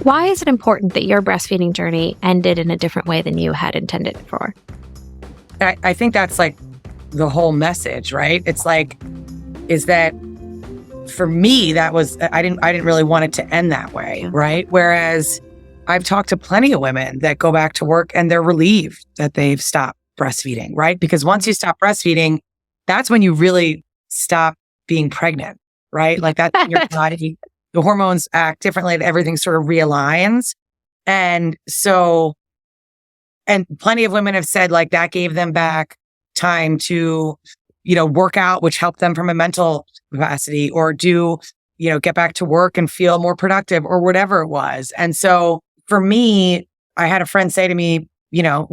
Why is it important that your breastfeeding journey ended in a different way than you had intended it for? I think that's like the whole message, right? It's like, is that for me, that was, I didn't really want it to end that way, right? Whereas I've talked to plenty of women that go back to work and they're relieved that they've stopped breastfeeding, right? Because once you stop breastfeeding, that's when you really stop being pregnant, right? Like that's in your body, the hormones act differently, everything sort of realigns. And so, and plenty of women have said like that gave them back time to, work out, which helped them from a mental capacity, or do, get back to work and feel more productive or whatever it was. And so for me, I had a friend say to me, well,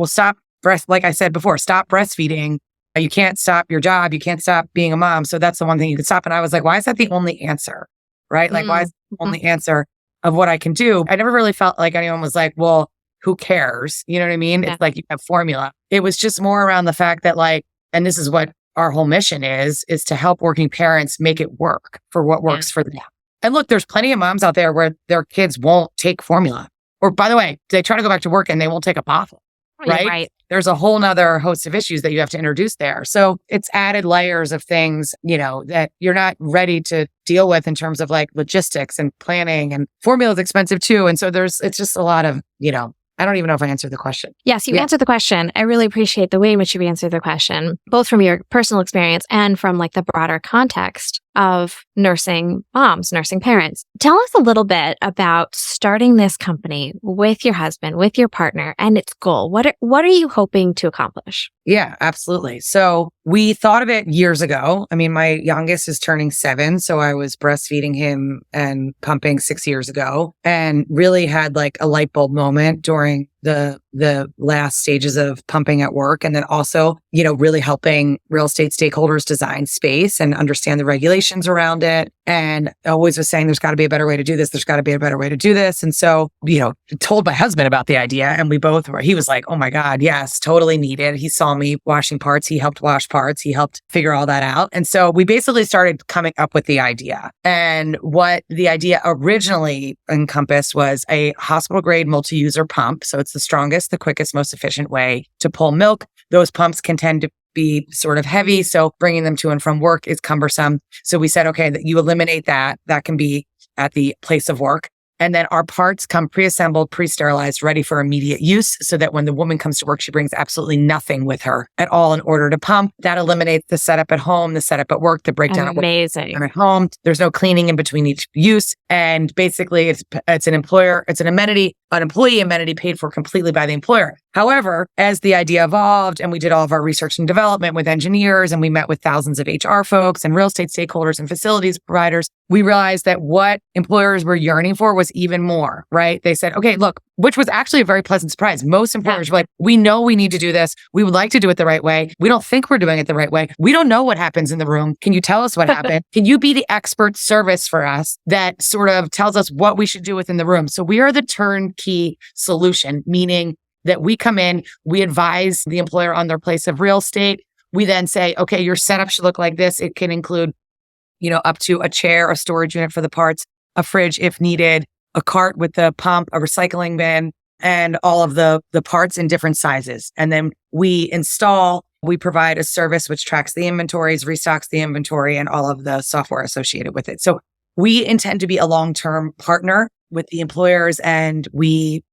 like I said before, stop breastfeeding. You can't stop your job. You can't stop being a mom. So that's the one thing you could stop. And I was like, why is that the only answer? Right? Like, why is the only answer of what I can do? I never really felt like anyone was like, well, who cares? You know what I mean? Yeah. It's like you have formula. It was just more around the fact that like, and this is what our whole mission is to help working parents make it work for what works for them. And look, there's plenty of moms out there where their kids won't take formula. Or by the way, they try to go back to work and they won't take a bottle. Right? There's a whole nother host of issues that you have to introduce there. So it's added layers of things, that you're not ready to deal with in terms of like logistics and planning, and formula is expensive too. And so it's just a lot of, I don't even know if I answered the question. Yes, you answered the question. I really appreciate the way in which you answered the question, both from your personal experience and from like the broader context of nursing moms, nursing parents. Tell us a little bit about starting this company with your husband, with your partner, and its goal. What are you hoping to accomplish? Yeah, absolutely. So we thought of it years ago. I mean, my youngest is turning 7, so I was breastfeeding him and pumping 6 years ago, and really had like a light bulb moment during the last stages of pumping at work. And then also, really helping real estate stakeholders design space and understand the regulations around it. And always was saying, there's got to be a better way to do this. There's got to be a better way to do this. And so, told my husband about the idea, and he was like, oh my God, yes, totally needed. He saw me washing parts. He helped wash parts. He helped figure all that out. And so we basically started coming up with the idea. And what the idea originally encompassed was a hospital grade multi-user pump. So it's the strongest, the quickest, most efficient way to pull milk. Those pumps can tend to be sort of heavy, so bringing them to and from work is cumbersome. So we said, okay, that you eliminate that. That can be at the place of work. And then our parts come pre-assembled, pre-sterilized, ready for immediate use, so that when the woman comes to work, she brings absolutely nothing with her at all in order to pump. That eliminates the setup at home, the setup at work, the breakdown at home. There's no cleaning in between each use. And basically it's an employee amenity paid for completely by the employer. However, as the idea evolved and we did all of our research and development with engineers, and we met with thousands of HR folks and real estate stakeholders and facilities providers, we realized that what employers were yearning for was even more, right? They said, okay, look, which was actually a very pleasant surprise. Most employers were like, we know we need to do this. We would like to do it the right way. We don't think we're doing it the right way. We don't know what happens in the room. Can you tell us what happened? Can you be the expert service for us that sort of tells us what we should do within the room? So we are the turnkey solution, meaning that we come in, we advise the employer on their place of real estate. We then say, okay, your setup should look like this. It can include, up to a chair, a storage unit for the parts, a fridge if needed, a cart with the pump, a recycling bin, and all of the parts in different sizes. And then we provide a service which tracks the inventories, restocks the inventory, and all of the software associated with it. So we intend to be a long-term partner with the employers, and we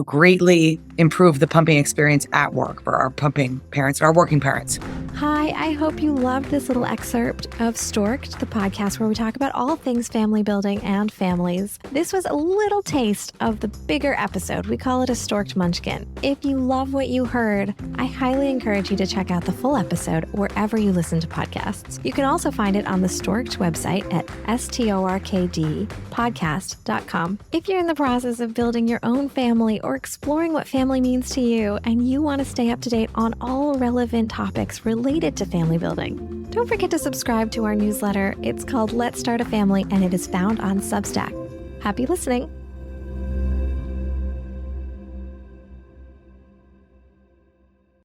greatly improve the pumping experience at work for our pumping parents, our working parents. Hi, I hope you loved this little excerpt of Stork'd, the podcast where we talk about all things family building and families. This was a little taste of the bigger episode. We call it a Stork'd Munchkin. If you love what you heard, I highly encourage you to check out the full episode wherever you listen to podcasts. You can also find it on the Stork'd website at storkdpodcast.com. If you're in the process of building your own family or exploring what family means to you, and you want to stay up to date on all relevant topics related to family building, don't forget to subscribe to our newsletter. It's called Let's Start a Family, and it is found on Substack. Happy listening.